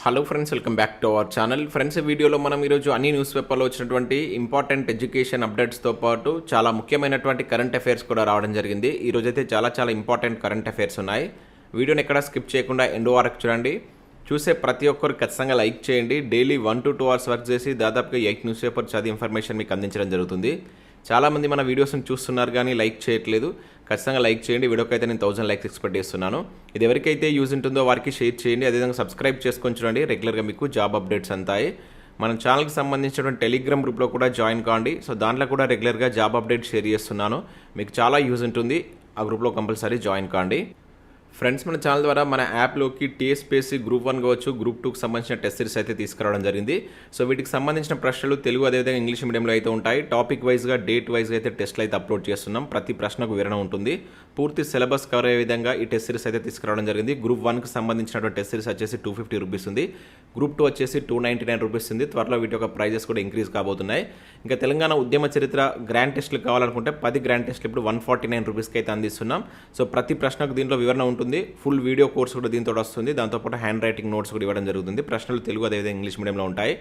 Hello friends, welcome back to our channel. Friends, ఈ వీడియోలో మనం ఈరోజు అన్ని న్యూస్ పేపర్లో వచ్చినటువంటి ఇంపార్టెంట్ ఎడ్యుకేషన్ అప్డేట్స్తో పాటు చాలా ముఖ్యమైనటువంటి కరెంట్ అఫైర్స్ కూడా రావడం జరిగింది. ఈరోజు అయితే చాలా ఇంపార్టెంట్ కరెంట్ అఫైర్స్ ఉన్నాయి. వీడియోని ఎక్కడ స్కిప్ చేయకుండా ఎండ్ వరకు చూడండి. చూసే ప్రతి ఒక్కరు ఖచ్చితంగా లైక్ చేయండి. డైలీ 1 to 2 hours వర్క్ చేసి దాదాపుగా 8 న్యూస్ పేపర్ చదివి ఇన్ఫర్మేషన్ మీకు అందించడం జరుగుతుంది. చాలామంది మన వీడియోస్ని చూస్తున్నారు కానీ లైక్ చేయట్లేదు. ఖచ్చితంగా లైక్ చేయండి. వీడియోకి అయితే నేను 1000 లైక్స్ ఎక్స్పెక్ట్ చేస్తున్నాను. ఇది ఎవరికైతే యూజ్ ఉంటుందో వారికి షేర్ చేయండి. అదేవిధంగా సబ్స్క్రైబ్ చేసుకొని చూడండి. రెగ్యులర్గా మీకు జాబ్ అప్డేట్స్ అంతాయి. మన ఛానల్కి సంబంధించినటువంటి టెలిగ్రామ్ గ్రూప్లో కూడా జాయిన్ కాండి. సో దాంట్లో కూడా రెగ్యులర్గా జాబ్ అప్డేట్ షేర్ చేస్తున్నాను. మీకు చాలా యూజ్ ఉంటుంది. ఆ గ్రూప్లో కంపల్సరీ జాయిన్ కాండి. ఫ్రెండ్స్, మన ఛానల్ ద్వారా మన యాప్లోకి టీఎస్పీఎస్సీ గ్రూప్ 1 కావచ్చు, గ్రూప్ 2కి సంబంధించిన టెస్ట్ సిరీస్ అయితే తీసుకురావడం జరిగింది. సో వీటికి సంబంధించిన ప్రశ్నలు తెలుగు అదేవిధంగా ఇంగ్లీష్ మీడియంలో అయితే ఉంటాయి. టాపిక్ వైజ్గా డేట్ వైజ్గా అయితే టెస్ట్లు అయితే అప్లోడ్ చేస్తున్నాం. ప్రతి ప్రశ్నకు వివరణ ఉంటుంది. పూర్తి సిలబస్ కవర్ అయ్యే విధంగా ఈ టెస్ట్ సిరీస్ అయితే తీసుకురావడం జరిగింది. గ్రూప్ 1కి సంబంధించినటువంటి టెస్ట్ సిరీస్ వచ్చేసి 250 రూపీస్ ఉంది. గ్రూప్ 2 వచ్చేసి 299 రూపీస్ ఉంది. త్వరలో వీటి యొక్క ప్రైజెస్ కూడా ఇంక్రీజ్ కాబోతున్నాయి. ఇంకా తెలంగాణ ఉద్యమ చరిత్ర గ్రాండ్ టెస్ట్లు కావాలనుకుంటే 10 గ్రాండ్ టెస్ట్లు ఇప్పుడు 149 రూపీస్కి అయితే అందిస్తున్నాం. సో ప్రతి ప్రశ్నకు దీంట్లో వివరణ ఉంటుంది. ఫుల్ వీడియో కోర్స్ కూడా దీంతో వస్తుంది. దాంతోపాటు హ్యాండ్ రైటింగ్ నోట్స్ కూడా ఇవ్వడం జరుగుతుంది. ప్రశ్నలు తెలుగు అదేవిధంగా ఇంగ్లీష్ మీడియంలో ఉంటాయి.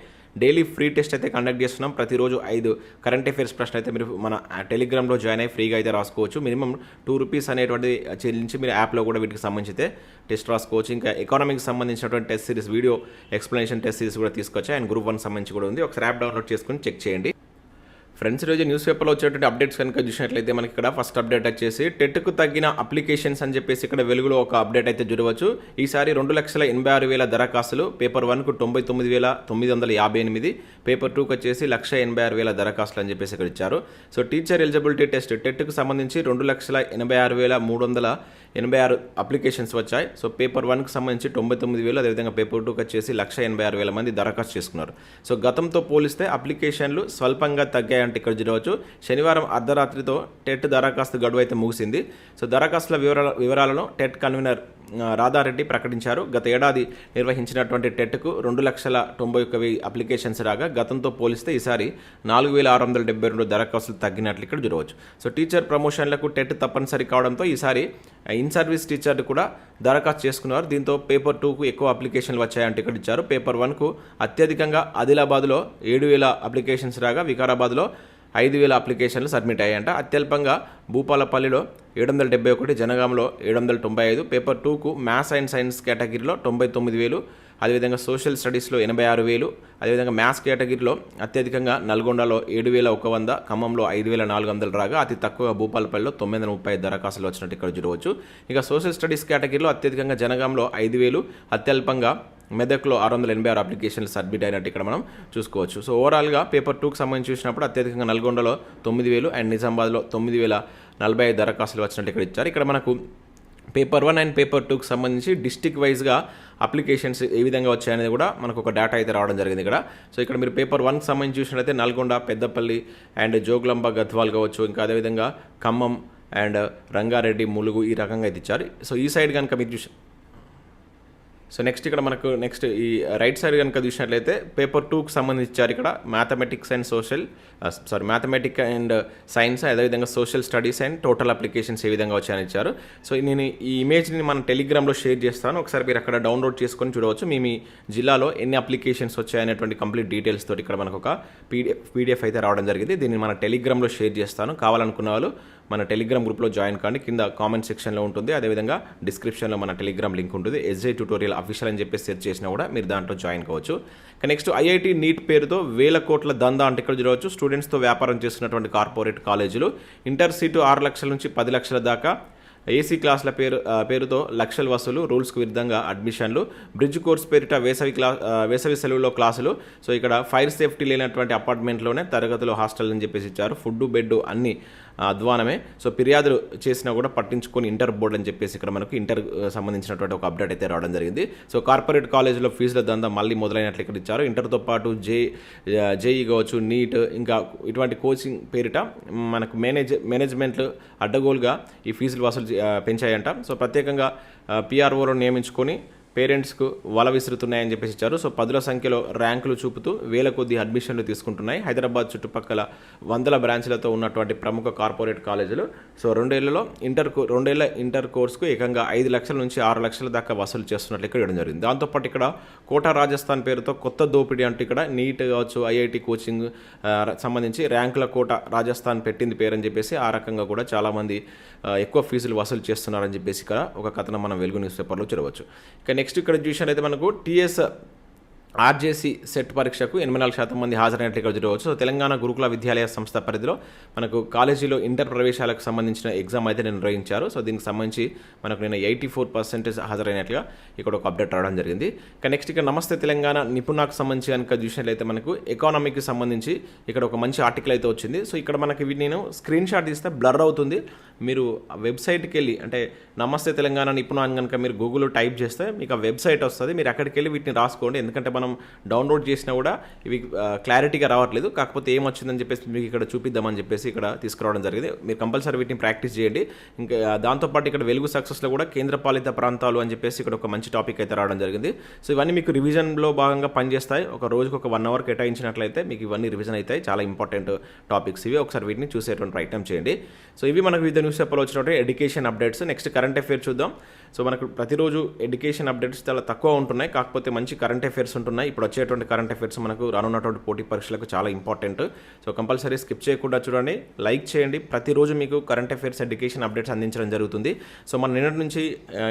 డైలీ ఫ్రీ టెస్ట్ అయితే కండక్ట్ చేస్తున్నాం. ప్రతిరోజు 5 కరెంట్ అఫైర్స్ ప్రశ్న అయితే మీరు మన టెలిగ్రామ్లో జాయిన్ అయ్యి ఫ్రీగా అయితే రాసుకోవచ్చు. మినిమం 2 రూపీస్ అనేటువంటి చెల్లించి మీరు యాప్లో కూడా వీటికి సంబంధించి అయితే టెస్ట్ రాసుకోవచ్చు. ఇంకా ఎకానమీకి సంబంధించినటువంటి test series video explanation test series కూడా తీసుకొచ్చాయి. అండ్ గ్రూప్ 1 సంబంధించి కూడా ఉంది. ఒకసారి యాప్ డౌన్లోడ్ చేసుకొని చెక్ చేయండి. ఫ్రెండ్స్, ఈరోజు న్యూస్ పేపర్లో వచ్చేటువంటి అప్డేట్స్ కనుక చూసినట్లయితే మనకి ఇక్కడ ఫస్ట్ అప్డేట్ వచ్చేసి టెట్కు తగ్గిన అప్లికేషన్స్ అని చెప్పేసి ఇక్కడ వెలుగులో ఒక అప్డేట్ అయితే చూడవచ్చు. ఈసారి 2,86,000 దరఖాస్తులు. పేపర్ 1కు 99,958, పేపర్ 2కు వచ్చేసి 1,86,000 దరఖాస్తులు అని చెప్పేసి ఇక్కడ ఇచ్చారు. సో టీచర్ ఎలిజిబిలిటీ టెస్ట్ టెట్కు సంబంధించి 2,86,086 అప్లికేషన్స్ వచ్చాయి. సో పేపర్ 1కు సంబంధించి 99,000, అదేవిధంగా పేపర్ 2కు వచ్చేసి 1,86,000 మంది దరఖాస్తు చేసుకున్నారు. సో గతంతో పోలిస్తే అప్లికేషన్లు స్వల్పంగా తగ్గాయి అంటే ఇక్కడ చూడవచ్చు. శనివారం అర్ధరాత్రితో టెట్ దరఖాస్తు గడువు అయితే ముగిసింది. సో దరఖాస్తుల వివరాలను టెట్ కన్వీనర్ రాధారెడ్డి ప్రకటించారు. గత ఏడాది నిర్వహించినటువంటి టెట్కు 2,91,000 అప్లికేషన్స్ రాగా గతంతో పోలిస్తే ఈసారి 4,672 దరఖాస్తులు తగ్గినట్లు ఇక్కడ చూడవచ్చు. సో టీచర్ ప్రమోషన్లకు టెట్ తప్పనిసరి కావడంతో ఈసారి ఇన్ సర్వీస్ టీచర్లు కూడా దరఖాస్తు చేసుకున్నారు. దీంతో పేపర్ 2కు ఎక్కువ అప్లికేషన్లు వచ్చాయంటే ఇక్కడ ఇచ్చారు. పేపర్ 1కు అత్యధికంగా ఆదిలాబాద్లో 7,000 అప్లికేషన్స్ రాగా వికారాబాద్లో 5,000 అప్లికేషన్లు సబ్మిట్ అయ్యాయంట. అత్యల్పంగా భూపాలపల్లిలో 771, జనగాంలో 795, పేపర్ 2కు మ్యాథ్స్ అండ్ సైన్స్ కేటగిరీలో 99,000, అదేవిధంగా సోషల్ స్టడీస్లో 86,000, అదేవిధంగా మ్యాథ్స్ కేటగిరీలో అత్యధికంగా నల్గొండలో 7,100, ఖమ్మంలో 5,400 రాగా అతి తక్కువ భూపాలపల్లిలో 930 దరఖాస్తులు వచ్చినట్టు ఇక్కడ చూడవచ్చు. ఇక సోషల్ స్టడీస్ కేటగిరీలో అత్యధికంగా జనగాంలో 5,000, అత్యల్పంగా మెదక్లో 686 అప్లికేషన్లు సబ్మిట్ అయినట్టు ఇక్కడ మనం చూసుకోవచ్చు. సో ఓవరాల్గా పేపర్ 2కు సంబంధించి చూసినప్పుడు అత్యధికంగా నల్గొండలో 9,000 అండ్ నిజామాబాద్లో 9,045 దరఖాస్తులు వచ్చినట్టు ఇక్కడ ఇచ్చారు. ఇక్కడ మనకు పేపర్ 1 అండ్ పేపర్ 2కు సంబంధించి డిస్టిక్ వైజ్గా అప్లికేషన్స్ ఏ విధంగా వచ్చాయనేది కూడా మనకు ఒక డేటా అయితే రావడం జరిగింది ఇక్కడ. సో ఇక్కడ మీరు పేపర్ 1కి సంబంధించి చూసినట్లయితే నల్గొండ, పెద్దపల్లి అండ్ జోగులాంబ, గద్వాల్ కావచ్చు, ఇంకా అదేవిధంగా ఖమ్మం అండ్ రంగారెడ్డి, ములుగు ఈ రకంగా అయితే ఇచ్చారు. సో ఈ సైడ్ కనుక మీరు చూసి నెక్స్ట్ ఇక్కడ మనకు ఈ రైట్ సైడ్ కనుక చూసినట్లయితే పేపర్ 2కు సంబంధించి ఇచ్చారు. ఇక్కడ mathematics and mathematics and science, అదేవిధంగా social studies and total applications ఏ విధంగా వచ్చాయని ఇచ్చారు. సో నేను ఈ ఇమేజ్ని మన టెలిగ్రామ్లో షేర్ చేస్తాను. ఒకసారి మీరు అక్కడ డౌన్లోడ్ చేసుకొని చూడవచ్చు. మీ జిల్లాలో ఎన్ని అప్లికేషన్స్ వచ్చాయనేటువంటి కంప్లీట్ డీటెయిల్స్ తోటి ఇక్కడ మనకు ఒక పీడిఎఫ్ అయితే రావడం జరిగింది. దీన్ని మన టెలిగ్రామ్లో షేర్ చేస్తాను. కావాలనుకున్న వాళ్ళు మన టెలిగ్రామ్ గ్రూప్లో జాయిన్ కాండి. కింద కామెంట్ సెక్షన్లో ఉంటుంది, అదేవిధంగా డిస్క్రిప్షన్లో మన టెలిగ్రామ్ లింక్ ఉంటుంది. ఎస్జే ట్యూటోరియల్ అఫీషియల్ అని చెప్పి సెర్చ్ చేసినా కూడా మీరు దాంట్లో జాయిన్ కావచ్చు. నెక్స్ట్ ఐఐటి నీట్ పేరుతో 1,000 కోట్ల దందా అంటే ఇక్కడ చూడవచ్చు. స్టూడెంట్స్తో వ్యాపారం చేస్తున్నటువంటి కార్పొరేట్ కాలేజీలు. ఇంటర్ సీటు 6 లక్షల నుంచి 10 లక్షల దాకా, ఏసీ క్లాసుల పేరుతో లక్షల వసూలు, రూల్స్కు విరుద్ధంగా అడ్మిషన్లు, బ్రిడ్జ్ కోర్స్ పేరిట వేసవి సెలవులో క్లాసులు. సో ఇక్కడ ఫైర్ సేఫ్టీ లేనటువంటి అపార్ట్మెంట్లోనే తరగతులు, హాస్టల్ అని చెప్పేసి ఇచ్చారు. ఫుడ్, బెడ్ అన్ని అధ్వానమే. సో ఫిర్యాదులు చేసినా కూడా పట్టించుకొని ఇంటర్ బోర్డు అని చెప్పేసి ఇక్కడ మనకు ఇంటర్ సంబంధించినటువంటి ఒక అప్డేట్ అయితే రావడం జరిగింది. సో కార్పొరేట్ కాలేజీలో ఫీజుల దందా మళ్ళీ మొదలైనట్లు ఇక్కడ ఇచ్చారు. ఇంటర్తో పాటు జేఈ కావచ్చు, నీట్, ఇంకా ఇటువంటి కోచింగ్ పేరిట మనకు మేనేజ్మెంట్లు అడ్డగోలుగా ఈ ఫీజులు వసూలు పెంచాయంట. సో ప్రత్యేకంగా పిఆర్ఓలో నియమించుకొని పేరెంట్స్కు వల విసురుతున్నాయని చెప్పేసి ఇచ్చారు. సో 10ల సంఖ్యలో ర్యాంకులు చూపుతూ వేల కొద్ది అడ్మిషన్లు తీసుకుంటున్నాయి. హైదరాబాద్ చుట్టుపక్కల 100 బ్రాంచ్లతో ఉన్నటువంటి ప్రముఖ కార్పొరేట్ కాలేజీలు. సో 2 ఏళ్ల ఇంటర్ కోర్సుకు ఏకంగా 5 లక్షల నుంచి 6 లక్షల దాకా వసూలు చేస్తున్నట్లు ఇక్కడ ఇవ్వడం జరిగింది. దాంతోపాటు ఇక్కడ కోటా రాజస్థాన్ పేరుతో కొత్త దోపిడీ అంటూ ఇక్కడ నీట్ కావచ్చు, ఐఐటి కోచింగ్ సంబంధించి ర్యాంకుల కోట రాజస్థాన్ పెట్టింది పేరని చెప్పేసి ఆ రకంగా కూడా చాలామంది ఎక్కువ ఫీజులు వసూలు చేస్తున్నారని చెప్పేసి ఇక్కడ ఒక కథనం మనం వెలుగు న్యూస్ పేపర్లో చూడవచ్చు. ఇక నెక్స్ట్ ఇక్కడ చూసినట్లయితే మనకు టీఎస్ ఆర్జేసీ సెట్ పరీక్షకు 84% మంది హాజరైనట్లు ఇక్కడ చూడవచ్చు. సో తెలంగాణ గురుకుల విద్యాలయ సంస్థ పరిధిలో మనకు కాలేజీలో ఇంటర్ ప్రవేశాలకు సంబంధించిన ఎగ్జామ్ అయితే నిర్వహించారు. సో దీనికి సంబంధించి మనకు నేను 84% హాజరైనట్లుగా ఇక్కడ ఒక అప్డేట్ రావడం జరిగింది. ఇక నెక్స్ట్ ఇక్కడ నమస్తే తెలంగాణ నిపుణకు సంబంధించి కనుక చూసినట్లయితే మనకు ఎకానమీకి సంబంధించి ఇక్కడ ఒక మంచి ఆర్టికల్ అయితే వచ్చింది. సో ఇక్కడ మనకి నేను స్క్రీన్ షాట్ తీస్తే బ్లర్ అవుతుంది. మీరు వెబ్సైట్కి వెళ్ళి అంటే నమస్తే తెలంగాణ నిపుణ అని కనుక మీరు గూగుల్లో టైప్ చేస్తే మీకు ఆ వెబ్సైట్ వస్తుంది. మీరు అక్కడికి వెళ్ళి వీటిని రాసుకోండి. ఎందుకంటే మనం డౌన్లోడ్ చేసినా కూడా ఇవి క్లారిటీగా రావట్లేదు. కాకపోతే ఏమొచ్చిందని చెప్పేసి మీకు ఇక్కడ చూపిద్దామని చెప్పేసి ఇక్కడ తీసుకురావడం జరిగింది. మీరు కంపల్సరీ వీటిని ప్రాక్టీస్ చేయండి. ఇంకా దాంతోపాటు ఇక్కడ వెలుగు సక్సెస్లో కూడా కేంద్రపాలిత ప్రాంతాలు అని చెప్పేసి ఇక్కడ ఒక మంచి టాపిక్ అయితే రావడం జరిగింది. సో ఇవన్నీ మీకు రివిజన్లో భాగంగా పనిచేస్తాయి. ఒక రోజుకు ఒక 1 అవర్ కేటాయించినట్లయితే మీకు ఇవన్నీ రివిజన్ అవుతాయి. చాలా ఇంపార్టెంట్ టాపిక్స్ ఇవి. ఒకసారి వీటిని చూసేటువంటి ప్రయత్నం చేయండి. సో ఇవి మనకు వివిధ న్యూస్ పేపర్లో వచ్చినటువంటి education updates. Next current affairs చూద్దాం. సో మనకు ప్రతిరోజు ఎడ్యుకేషన్ అప్డేట్స్ చాలా తక్కువ ఉంటున్నాయి, కాకపోతే మంచి కరెంట్ అఫేర్స్ ఉంటున్నాయి. ఇప్పుడు వచ్చేటువంటి కరెంట్ అఫేర్స్ మనకు రానున్నటువంటి పోటీ పరీక్షలకు చాలా ఇంపార్టెంట్. సో కంపల్సరీ స్కిప్ చేయకుండా చూడండి, లైక్ చేయండి. ప్రతిరోజు మీకు కరెంట్ అఫేర్స్ ఎడ్యుకేషన్ అప్డేట్స్ అందించడం జరుగుతుంది. సో మన నిన్నటి నుంచి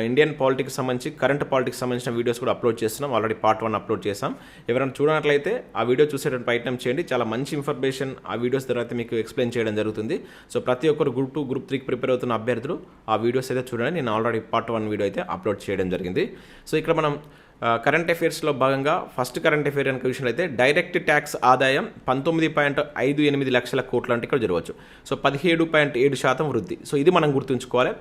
ఇండియన్ పాలిటిక్స్ సంబంధించి కరెంట్ పాలిటిక్స్ సంబంధించిన వీడియోస్ కూడా అప్లోడ్ చేస్తున్నాం. ఆల్రెడీ పార్ట్ 1 అప్లోడ్ చేసాం. ఎవరైనా చూడనట్లయితే ఆ వీడియో చూసేటువంటి ప్రయత్నం చేయండి. చాలా మంచి ఇన్ఫర్మేషన్ ఆ వీడియోస్ తర్వాత మీకు ఎక్స్ప్లెయిన్ చేయడం జరుగుతుంది. సో ప్రతి ఒక్కరు గ్రూప్ 2, గ్రూప్ 3కి ప్రిపేర్ అవుతున్న అభ్యర్థులు ఆ వీడియోస్ అయితే చూడండి. నేను ఆల్రెడీ పార్ట్ 1 వీడియో అయితే అప్లోడ్ చేయడం జరిగింది. సో ఇక్కడ మనం కరెంట్ అఫేర్స్లో భాగంగా ఫస్ట్ కరెంట్ అఫేర్ కనుక విషయంలో అయితే డైరెక్ట్ ట్యాక్స్ ఆదాయం 19.58 లక్షల కోట్లు అంటే ఇక్కడ జరగవచ్చు. సో 17.7% వృద్ధి. సో ఇది మనం గుర్తుంచుకోవాలి.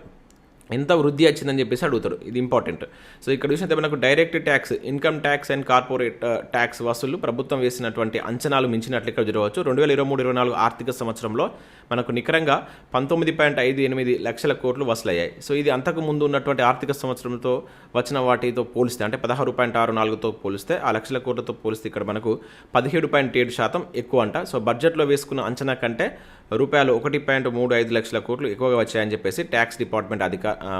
ఎంత వృద్ధి వచ్చిందని చెప్పేసి అడుగుతారు, ఇది ఇంపార్టెంట్. సో ఇక్కడ చూసినట్టే మనకు direct tax, income tax and corporate tax వసూలు ప్రభుత్వం వేసినటువంటి అంచనాలు మించినట్లు ఇక్కడ జరగవచ్చు. 2023-24 ఆర్థిక సంవత్సరంలో మనకు నికరంగా 19.58 లక్షల కోట్లు వసూలయ్యాయి. సో ఇది అంతకు ముందు ఉన్నటువంటి ఆర్థిక సంవత్సరంతో వచ్చిన వాటితో పోలిస్తే అంటే 16.64తో పోలిస్తే ఆ లక్షల కోట్లతో పోలిస్తే ఇక్కడ మనకు 17.7% ఎక్కువ అంట. సో బడ్జెట్లో వేసుకున్న అంచనా కంటే రూపాయలు 1.35 లక్షల కోట్లు ఎక్కువగా వచ్చాయని చెప్పేసి ట్యాక్స్ డిపార్ట్మెంట్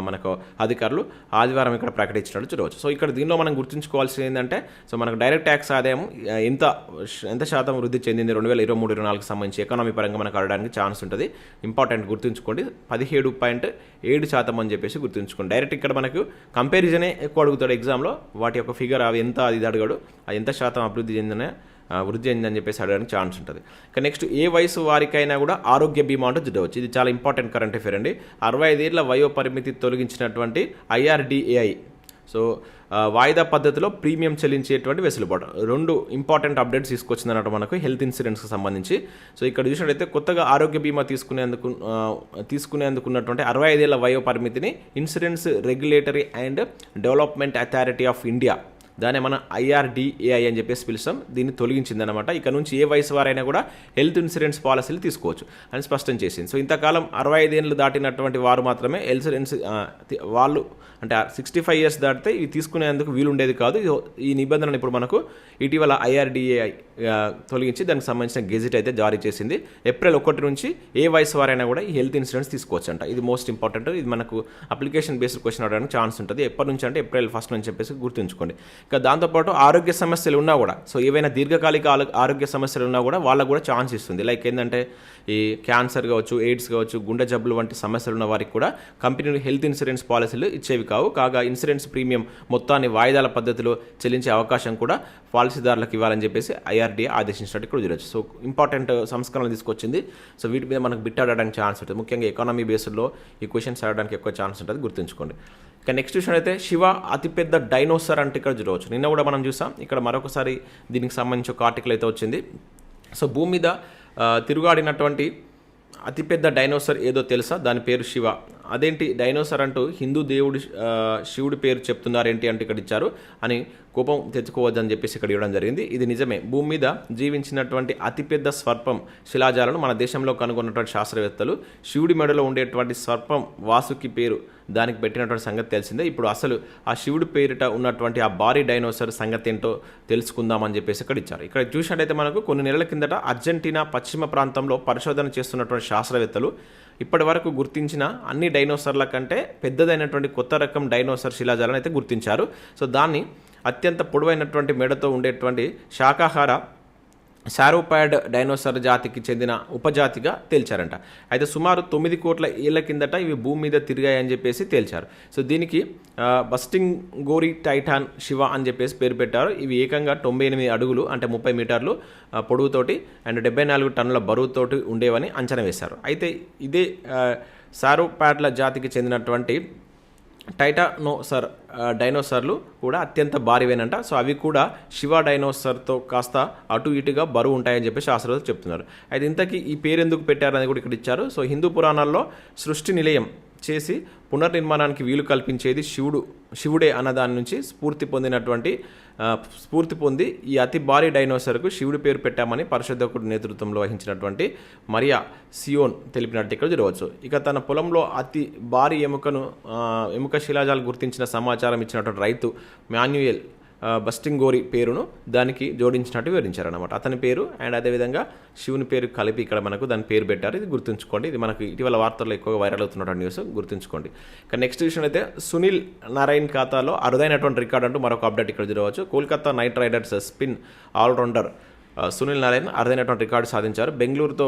మనకు అధికారులు ఆదివారం ఇక్కడ ప్రకటించినట్టు చూడవచ్చు. సో ఇక్కడ దీనిలో మనం గుర్తుంచుకోవాల్సింది ఏంటంటే సో మనకు డైరెక్ట్ ట్యాక్స్ ఆదాయం ఎంత శాతం వృద్ధి చెందింది 2023-24 సంబంధించి ఎకానమీ పరంగా మనకు అడగడానికి ఛాన్స్ ఉంటుంది. ఇంపార్టెంట్ గుర్తుంచుకోండి, 17.7% అని చెప్పేసి గుర్తుంచుకోండి. డైరెక్ట్ ఇక్కడ మనకు కంపారిజనే ఎక్కువ అడుగుతాడు ఎగ్జామ్లో, వాటి యొక్క ఫిగర్ అవి ఎంత అది అడగాడు, అది ఎంత శాతం వృద్ధి చెందిందని చెప్పేసి అడగడానికి ఛాన్స్ ఉంటుంది. ఇక నెక్స్ట్ ఏ వయసు వారికైనా కూడా ఆరోగ్య బీమా అంటూ చూడవచ్చు. ఇది చాలా ఇంపార్టెంట్ కరెంట్ అఫేర్ అండి. 65 ఏళ్ల వయో పరిమితి తొలగించినటువంటి IRDAI సో వాయిదా పద్ధతిలో ప్రీమియం చెల్లించేటువంటి వెసులుబాటు 2 ఇంపార్టెంట్ అప్డేట్స్ తీసుకొచ్చిందన్నట్టు మనకు హెల్త్ ఇన్సూరెన్స్కి సంబంధించి. సో ఇక్కడ చూసినట్టయితే కొత్తగా ఆరోగ్య బీమా తీసుకునేందుకున్నటువంటి 65 ఏళ్ల వయో పరిమితిని insurance regulatory and development authority of India, దాన్ని మనం IRDAI అని చెప్పేసి పిలుస్తాం, దీన్ని తొలగించిందనమాట. ఇక నుంచి ఏ వయసు వారైనా కూడా హెల్త్ ఇన్సూరెన్స్ పాలసీలు తీసుకోవచ్చు అని స్పష్టం చేసింది. సో ఇంతకాలం 65 ఏళ్ళు దాటినటువంటి వారు మాత్రమే ఇన్సూరెన్స్ వాళ్ళు అంటే 65 ఇయర్స్ దాటితే ఇవి తీసుకునేందుకు వీలుండేది కాదు. ఈ నిబంధనను ఇప్పుడు మనకు ఇటీవల IRDAI తొలగించి దానికి సంబంధించిన గెజిట్ అయితే జారీ చేసింది. ఏప్రిల్ 1 నుంచి ఏ వయసు వారైనా కూడా ఈ హెల్త్ ఇన్సూరెన్స్ తీసుకోవచ్చు అంట. ఇది మోస్ట్ ఇంపార్టెంట్. ఇది మనకు అప్లికేషన్ బేస్డ్ క్వశ్చన్ అడగడానికి ఛాన్స్ ఉంటుంది. ఎప్పటి నుంచి అంటే ఏప్రిల్ 1 అని చెప్పేసి గుర్తుంచుకోండి. ఇక దాంతోపాటు ఆరోగ్య సమస్యలు ఉన్నా కూడా సో ఏవైనా దీర్ఘకాలిక ఆరోగ్య సమస్యలు ఉన్నా కూడా వాళ్ళకు కూడా ఛాన్స్ ఇస్తుంది. లైక్ ఏంటంటే ఈ క్యాన్సర్ కావచ్చు, ఎయిడ్స్ కావచ్చు, గుండె జబ్బులు వంటి సమస్యలు ఉన్న వారికి కూడా కంపెనీలు హెల్త్ ఇన్సూరెన్స్ పాలసీలు ఇచ్చేవి కావు. కాగా ఇన్సూరెన్స్ ప్రీమియం మొత్తాన్ని వాయిదాల పద్ధతిలో చెల్లించే అవకాశం కూడా పాలసీదారులకు ఇవ్వాలని చెప్పేసి IRDAI ఆదేశించినట్టు ఇక్కడ చూడవచ్చు. సో ఇంపార్టెంట్ సంస్కరణలు తీసుకొచ్చింది. సో వీటి మీద మనకు బిట్ ఆడడానికి ఛాన్స్ ఉంటుంది. ముఖ్యంగా ఎకానమీ బేస్డ్లో ఈ క్వశ్చన్స్ ఆడడానికి ఎక్కువ ఛాన్స్ ఉంటుంది, గుర్తుంచుకోండి. ఇక నెక్స్ట్ విషయం అయితే శివ అతిపెద్ద డైనోసర్ అంటే ఇక్కడ చూడవచ్చు. నిన్న కూడా మనం చూసాం. ఇక్కడ మరొకసారి దీనికి సంబంధించి ఒక ఆర్టికల్ అయితే వచ్చింది. సో భూమి మీద తిరుగాడినటువంటి అతిపెద్ద డైనోసర్ ఏదో తెలుసా? దాని పేరు శివ. అదేంటి డైనోసర్ అంటూ హిందూ దేవుడు శివుడి పేరు చెప్తున్నారేంటి అంటే ఇక్కడ ఇచ్చారు అని కోపం తెచ్చుకోవద్దని చెప్పేసి ఇక్కడ ఇవ్వడం జరిగింది. ఇది నిజమే, భూమి మీద జీవించినటువంటి అతిపెద్ద స్వర్పం శిలాజాలను మన దేశంలో కనుగొన్నటువంటి శాస్త్రవేత్తలు శివుడి మెడలో ఉండేటువంటి స్వర్పం వాసుకి పేరు దానికి పెట్టినటువంటి సంగతి తెలిసిందే. ఇప్పుడు అసలు ఆ శివుడి పేరిట ఉన్నటువంటి ఆ భారీ డైనోసార్ సంగతి ఏంటో తెలుసుకుందామని చెప్పేసి ఇక్కడ ఇచ్చారు. ఇక్కడ చూసినట్టయితే మనకు కొన్ని నెలల కిందట అర్జెంటీనా పశ్చిమ ప్రాంతంలో పరిశోధన చేస్తున్నటువంటి శాస్త్రవేత్తలు ఇప్పటి వరకు గుర్తించిన అన్ని డైనోసార్ల కంటే పెద్దదైనటువంటి కొత్త రకం డైనోసార్ శిలాజాలను అయితే గుర్తించారు. సో దాన్ని అత్యంత పొడవైనటువంటి మెడతో ఉండేటువంటి శాకాహార సారోపాడ్ డైనోసార్ జాతికి చెందిన ఉపజాతిగా తేల్చారంట. అయితే సుమారు 9 కోట్ల ఏళ్ల కిందట ఇవి భూమి మీద తిరిగాయని చెప్పేసి తేల్చారు. సో దీనికి బస్టింగ్ గోరి టైటాన్ శివ అని చెప్పేసి పేరు పెట్టారు. ఇవి ఏకంగా 98 అడుగులు అంటే 30 మీటర్లు పొడవుతోటి అండ్ 74 టన్నుల బరువుతోటి ఉండేవని అంచనా వేశారు. అయితే ఇదే సారోపాడ్ల జాతికి చెందినటువంటి టైటానోసర్ డైనోసార్లు కూడా అత్యంత భారీవేనంట. సో అవి కూడా శివ డైనోసార్తో కాస్త అటు ఇటుగా బరువు ఉంటాయని చెప్పి శాస్త్రవేత్తలు చెప్తున్నారు. అయితే ఇంతకీ ఈ పేరు ఎందుకు పెట్టారనేది కూడా ఇక్కడ ఇచ్చారు. సో హిందూ పురాణాల్లో సృష్టి నిలయం చేసి పునర్నిర్మాణానికి వీలు కల్పించేది శివుడే అన్న దాని నుంచి స్ఫూర్తి పొంది ఈ అతి భారీ డైనోసార్కు శివుడి పేరు పెట్టామని పరిశోధకుడి నేతృత్వంలో వహించినటువంటి మరియా సియోన్ తెలిపినట్టు ఇక్కడ చూడవచ్చు. ఇక తన పొలంలో అతి భారీ ఎముక శిలాజాలు గుర్తించిన సమాచారం ఇచ్చినటువంటి రైతు మాన్యుయల్ బస్టింగోరి పేరును దానికి జోడించినట్టు వివరించారనమాట. అతని పేరు అండ్ అదేవిధంగా శివుని పేరు కలిపి ఇక్కడ మనకు దాని పేరు పెట్టారు. ఇది గుర్తుంచుకోండి. ఇది మనకు ఇటీవల వార్తల్లో ఎక్కువగా వైరల్ అవుతున్నటువంటి న్యూస్, గుర్తుంచుకోండి. ఇక నెక్స్ట్ విషయం అయితే సునీల్ నారాయణ్ ఖాతాలో అరుదైనటువంటి రికార్డ్ అంటూ మరొక అప్డేట్ ఇక్కడ చూడవచ్చు. Kolkata Knight Riders spin allrounder Sunil Narayan అరుదైనటువంటి రికార్డు సాధించారు. బెంగళూరుతో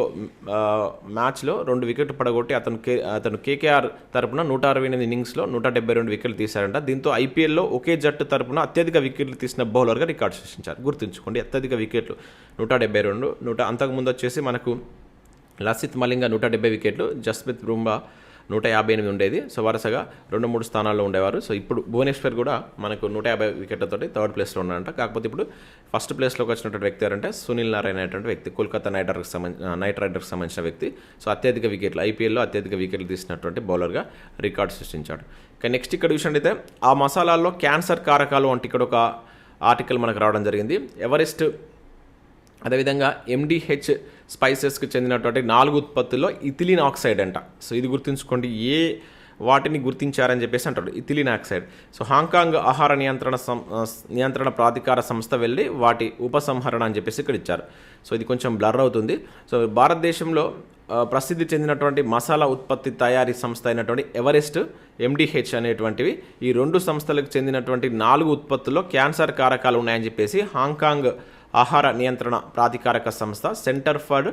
మ్యాచ్లో 2 వికెట్లు పడగొట్టి అతను కేకేఆర్ తరపున 168 ఇన్నింగ్స్లో 172 వికెట్లు తీశారంట. దీంతో ఐపీఎల్లో ఒకే జట్టు తరపున అత్యధిక వికెట్లు తీసిన బౌలర్గా రికార్డు సృష్టించారు. గుర్తుంచుకోండి, అత్యధిక వికెట్లు 172. అంతకుముందు వచ్చేసి మనకు లసిత్ మలింగ 170 వికెట్లు, జస్ప్రీత్ బుమ్రా 158 ఉండేది. సో వరుసగా 2-3 స్థానాల్లో ఉండేవారు. సో ఇప్పుడు భువనేశ్వర్ కూడా మనకు 150 వికెట్లతోటి థర్డ్ ప్లేస్లో ఉన్నారంట. కాకపోతే ఇప్పుడు ఫస్ట్ ప్లేస్లోకి వచ్చినటువంటి వ్యక్తి ఎవరంటే సునీల్ నారాయణ అనేటువంటి వ్యక్తి, కోల్కతా నైట్ రైడర్స్కి సంబంధించిన వ్యక్తి. సో అత్యధిక వికెట్లు ఐపీఎల్లో అత్యధిక వికెట్లు తీసినటువంటి బౌలర్గా రికార్డు సృష్టించాడు. ఇక నెక్స్ట్ ఇక్కడ చూసినట్టయితే ఆ మసాలాల్లో క్యాన్సర్ కారకాలు అంటే ఇక్కడ ఒక ఆర్టికల్ మనకు రావడం జరిగింది. ఎవరెస్ట్ అదేవిధంగా ఎండిహెచ్ స్పైసెస్కి చెందినటువంటి 4 ఉత్పత్తుల్లో ఇథిలిన్ ఆక్సైడ్ అంట. సో ఇది గుర్తుంచుకోండి, వాటిని గుర్తించారని చెప్పేసి అంటాడు, ఇథిలిన్ ఆక్సైడ్. సో హాంకాంగ్ ఆహార నియంత్రణ ప్రాధికార సంస్థ వెళ్ళి వాటి ఉపసంహరణ అని చెప్పేసి ఇక్కడ ఇచ్చారు. సో ఇది కొంచెం బ్లర్ అవుతుంది. సో భారతదేశంలో ప్రసిద్ధి చెందినటువంటి మసాలా ఉత్పత్తి తయారీ సంస్థ అయినటువంటి ఎవరెస్ట్, ఎండిహెచ్ అనేటువంటివి ఈ 2 సంస్థలకు చెందినటువంటి 4 ఉత్పత్తుల్లో క్యాన్సర్ కారకాలు ఉన్నాయని చెప్పేసి హాంకాంగ్ ఆహార నియంత్రణ ప్రాధికారక సంస్థ సెంటర్ ఫర్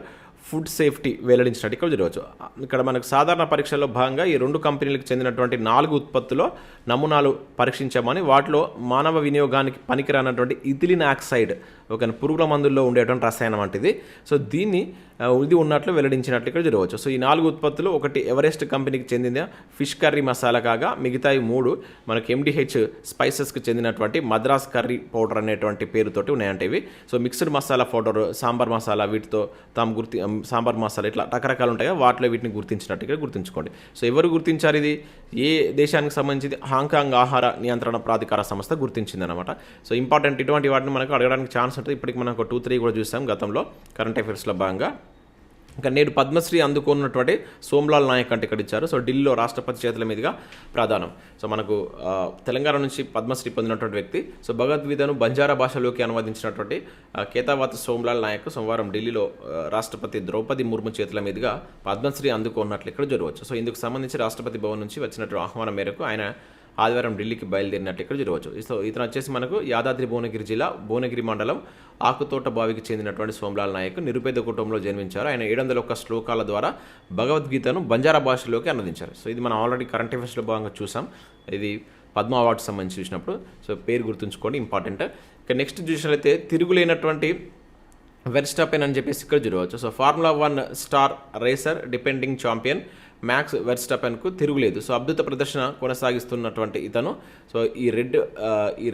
ఫుడ్ సేఫ్టీ వెల్లడించినట్టు ఇక్కడ చూడవచ్చు. ఇక్కడ మనకు సాధారణ పరీక్షల్లో భాగంగా ఈ 2 కంపెనీలకు చెందినటువంటి 4 ఉత్పత్తుల్లో నమూనాలు పరీక్షించామని వాటిలో మానవ వినియోగానికి పనికిరానటువంటి ఇథిలిన్ ఆక్సైడ్ ఒక పురుగుల మందుల్లో ఉండేటువంటి రసాయనం వంటిది. సో దీన్ని ఇది ఉన్నట్లు వెల్లడించినట్లు ఇక్కడ చూడవచ్చు. సో ఈ 4 ఉత్పత్తులు ఒకటి ఎవరెస్ట్ కంపెనీకి చెందిన ఫిష్ కర్రీ మసాలా కాగా మిగతాయి 3 మనకి ఎండిహెచ్ స్పైసెస్కి చెందినటువంటి మద్రాస్ కర్రీ పౌడర్ అనేటువంటి పేరుతోటి ఉన్నాయంటే ఇవి. So mixed masala powder, sambar masala వీటితో సాంబార్ మసాలా ఇట్లా రకరకాలు ఉంటాయి కదా, వాటిలో వీటిని గుర్తించినట్టు ఇక్కడ గుర్తుంచుకోండి. సో ఎవరు గుర్తించారు? ఇది ఏ దేశానికి సంబంధించింది? హాంకాంగ్ ఆహార నియంత్రణ ప్రాధికార సంస్థ గుర్తించిందనమాట. సో ఇంపార్టెంట్ ఇటువంటి వాటిని మనకు అడగడానికి ఛాన్స్ ఉంటుంది. ఇప్పటికి మనం ఒక 2-3 కూడా చూసాం గతంలో కరెంట్ అఫైర్స్లో భాగంగా. ఇంకా నేడు పద్మశ్రీ అందుకున్నటువంటి సోమ్లాల్ నాయక్ అంటే ఇక్కడ ఇచ్చారు. సో ఢిల్లీలో రాష్ట్రపతి చేతుల మీదుగా ప్రదానం. సో మనకు తెలంగాణ నుంచి పద్మశ్రీ పొందినటువంటి వ్యక్తి. సో భగవద్గీతను బంజారా భాషలోకి అనువదించినటువంటి కేతావత్ సోమ్లాల్ నాయక్ సోమవారం ఢిల్లీలో రాష్ట్రపతి ద్రౌపది ముర్ము చేతుల మీదుగా పద్మశ్రీ అందుకున్నట్లు ఇక్కడ జరగవచ్చు. సో ఇందుకు సంబంధించి రాష్ట్రపతి భవన్ నుంచి వచ్చినటువంటి ఆహ్వానం మేరకు ఆయన ఆదివారం ఢిల్లీకి బయలుదేరినట్టు ఇక్కడ జరగవచ్చు. సో ఇతను వచ్చేసి మనకు యాదాద్రి భువనగిరి జిల్లా భువనగిరి మండలం ఆకుతోట బావికి చెందినటువంటి సోమ్లాల్ నాయక్ నిరుపేద కుటుంబంలో జన్మించారు. ఆయన 701 శ్లోకాల ద్వారా భగవద్గీతను బంజారా భాషలోకి అనువదించారు. సో ఇది మనం ఆల్రెడీ కరెంట్ అఫైర్స్లో భాగంగా చూసాం. ఇది పద్మ అవార్డు సంబంధించి చూసినప్పుడు. సో పేరు గుర్తుంచుకోండి, ఇంపార్టెంట్. ఇక నెక్స్ట్ చూసినట్లయితే తిరుగులేనటువంటి వెర్స్టాపెన్ అని చెప్పేసి ఇక్కడ చూడవచ్చు. So formula 1 star racer depending champion Max వెర్స్టాపెన్కు తిరుగులేదు. సో అద్భుత ప్రదర్శన కొనసాగిస్తున్నటువంటి ఇతను సో ఈ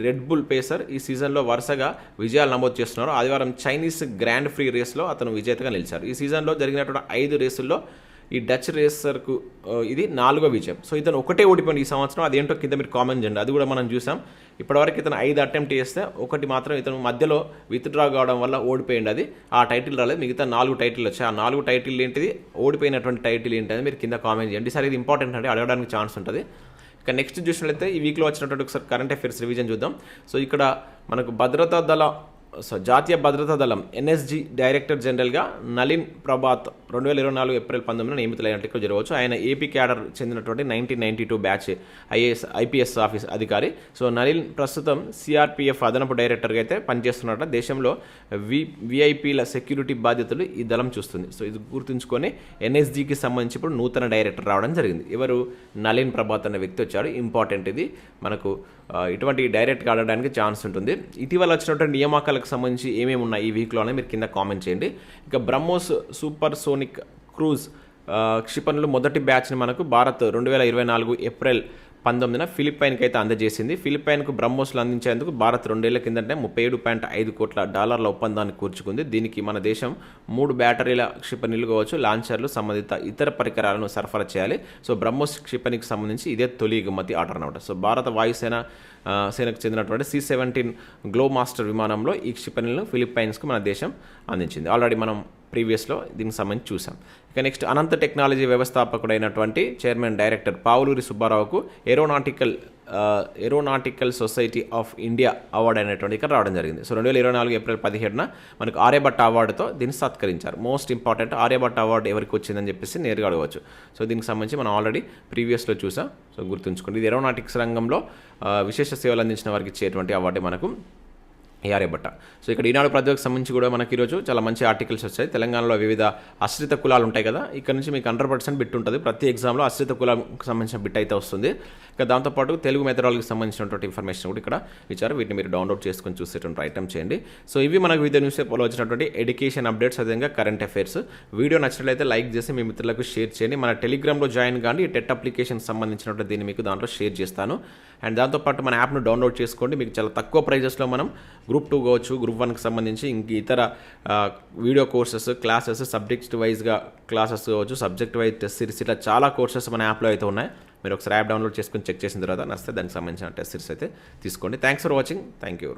రెడ్ బుల్ పేసర్ ఈ సీజన్లో వరుసగా విజయాలు నమోదు చేస్తున్నారు. ఆదివారం చైనీస్ గ్రాండ్ ప్రీ రేస్లో అతను విజేతగా నిలిచారు. ఈ సీజన్లో జరిగినటువంటి 5 రేసుల్లో ఈ డచ్ రేసర్కు ఇది 4వ విజయం. సో ఇతను ఒకటే ఓడిపోయింది ఈ సంవత్సరం, అదేంటో కింద మీరు కామెంట్ చేయండి. అది కూడా మనం చూసాం. ఇప్పటివరకు ఇతను 5 అటెంప్ట్ చేస్తే ఒకటి మాత్రం ఇతను మధ్యలో విత్డ్రా కావడం వల్ల ఓడిపోయింది. అది ఆ టైటిల్ రాలేదు, మిగతా 4 టైటిల్ వచ్చాయి. ఆ 4 టైటిల్ ఏంటిది, ఓడిపోయినటువంటి టైటిల్ ఏంటి అని మీరు కింద కామెంట్ చేయండి. సరే ఇది ఇంపార్టెంట్ అంటే అడగడానికి ఛాన్స్ ఉంటుంది. ఇక నెక్స్ట్ చూసినట్లయితే ఈ వీక్లో వచ్చినటువంటి ఒకసారి కరెంట్ అఫైర్స్ రివిజన్ చూద్దాం. సో ఇక్కడ మనకు జాతీయ భద్రతా దళం ఎన్ఎస్జీ డైరెక్టర్ జనరల్గా నలిన్ ప్రభాత్ 2024 ఏప్రిల్ 19 నియమితులైనట్లు ఇక్కడ జరగవచ్చు. ఆయన ఏపీ క్యాడర్ చెందినటువంటి 1992 బ్యాచ్ ఐపీఎస్ ఆఫీస్ అధికారి. సో నలిన్ ప్రస్తుతం సిఆర్పిఎఫ్ అదనపు డైరెక్టర్గా అయితే పనిచేస్తున్నట్టు. దేశంలో విఐపీల సెక్యూరిటీ బాధ్యతలు ఈ దళం చూస్తుంది. సో ఇది గుర్తుంచుకొని ఎన్ఎస్జీకి సంబంధించి ఇప్పుడు నూతన డైరెక్టర్ రావడం జరిగింది. ఎవరు, నలిన్ ప్రభాత్ అనే వ్యక్తి వచ్చారు. ఇంపార్టెంట్ ఇది, మనకు ఇటువంటి డైరెక్ట్గా ఆడడానికి ఛాన్స్ ఉంటుంది. ఇటీవల వచ్చినటువంటి నియామకాలకు సంబంధించి ఏమేమి ఉన్నాయి ఈ వీక్లోనే మీరు కింద కామెంట్ చేయండి. ఇక బ్రహ్మోస్ సూపర్ సోనిక్ క్రూజ్ క్షిపణులు మొదటి బ్యాచ్ని మనకు భారత్ 2024 ఏప్రిల్ 19 ఫిలిప్పైన్కి అయితే అందజేసింది. ఫిలిప్పైన్కు బ్రహ్మోస్లు అందించేందుకు భారత్ 2 ఏళ్ల కిందటే $37.5 కోట్ల ఒప్పందాన్ని కూర్చుకుంది. దీనికి మన దేశం 3 బ్యాటరీల క్షిపణులు కావచ్చు, లాంచర్లు, సంబంధిత ఇతర పరికరాలను సరఫరా చేయాలి. సో బ్రహ్మోస్ క్షిపణికి సంబంధించి ఇదే తొలి ఎగుమతి ఆర్డర్ అనమాట. సో భారత వాయుసేనకు చెందినటువంటి C-17 గ్లో మాస్టర్ విమానంలో ఈ క్షిపణులను ఫిలిప్పైన్స్కు మన దేశం అందించింది. ఆల్రెడీ మనం ప్రీవియస్లో దీనికి సంబంధించి చూసాం. ఇక నెక్స్ట్ అనంత టెక్నాలజీ వ్యవస్థాపకుడైనటువంటి చైర్మన్ డైరెక్టర్ పావులూరి సుబ్బారావుకు aeronautical society of India award అనేటువంటి ఇక్కడ రావడం జరిగింది. సో 2024 ఏప్రిల్ 17 మనకు ఆర్యభట్ట అవార్డుతో దీన్ని సత్కరించారు. మోస్ట్ ఇంపార్టెంట్, ఆర్యభట్ట అవార్డు ఎవరికి వచ్చిందని చెప్పేసి నేరుగా అడగవచ్చు. సో దీనికి సంబంధించి మనం ఆల్రెడీ ప్రీవియస్లో చూసాం. సో గుర్తుంచుకోండి, ఇది ఏరోనాటిక్స్ రంగంలో విశేష సేవలు అందించిన వారికి ఇచ్చేటువంటి అవార్డే మనకు ఆర్యభట్ట. సో ఇక్కడ ఈనాడు ప్రజలకు సంబంధించి కూడా మనకి ఈరోజు చాలా మంచి ఆర్టికల్స్ వచ్చాయి. తెలంగాణలో వివిధ ఆశ్రిత కులాలు ఉంటాయి కదా, ఇక్కడ నుంచి మీకు 100% బిట్ ఉంటుంది. ప్రతి ఎగ్జామ్లో ఆశ్రిత కులాలకు సంబంధించిన బిట్ అయితే వస్తుంది. ఇక దాంతోపాటు తెలుగు మెథడాలజీకి సంబంధించినటువంటి ఇన్ఫర్మేషన్ కూడా ఇక్కడ ఇచ్చారు. వీటిని మీరు డౌన్లోడ్ చేసుకొని చూసేటువంటి ప్రయత్నం చేయండి. సో ఇవి మనకు వివిధ న్యూస్ పేపర్లో వచ్చినటువంటి ఎడ్యుకేషన్ అప్డేట్స్, అదేవిధంగా కరెంట్ అఫైర్స్. వీడియో నచ్చినట్లయితే లైక్ చేసి మీ మిత్రులకు షేర్ చేయండి. మన టెలిగ్రామ్లో జాయిన్ కానీ టెట్ అప్లికేషన్ సంబంధించినటువంటి దీన్ని మీకు దాంట్లో షేర్ చేస్తాను. అండ్ దాంతోపాటు మన యాప్ను డౌన్లోడ్ చేసుకోండి. మీకు చాలా తక్కువ ప్రైజెస్లో మనం గ్రూప్ 2 కావచ్చు, గ్రూప్ 1కి సంబంధించి ఇంక ఇతర వీడియో కోర్సెస్, క్లాసెస్, సబ్జెక్ట్ వైజ్గా క్లాసెస్ కావచ్చు, సబ్జెక్ట్ వైజ్ టెస్ట్ సిరీస్, ఇట్లా చాలా కోర్సెస్ మన యాప్లో అయితే ఉన్నాయి. మీరు ఒకసారి యాప్ డౌన్లోడ్ చేసుకొని చెక్ చేసిన తర్వాత నచ్చితే దానికి సంబంధించిన టెస్ట్ సిరీస్ అయితే తీసుకోండి. Thanks for watching. Thank you.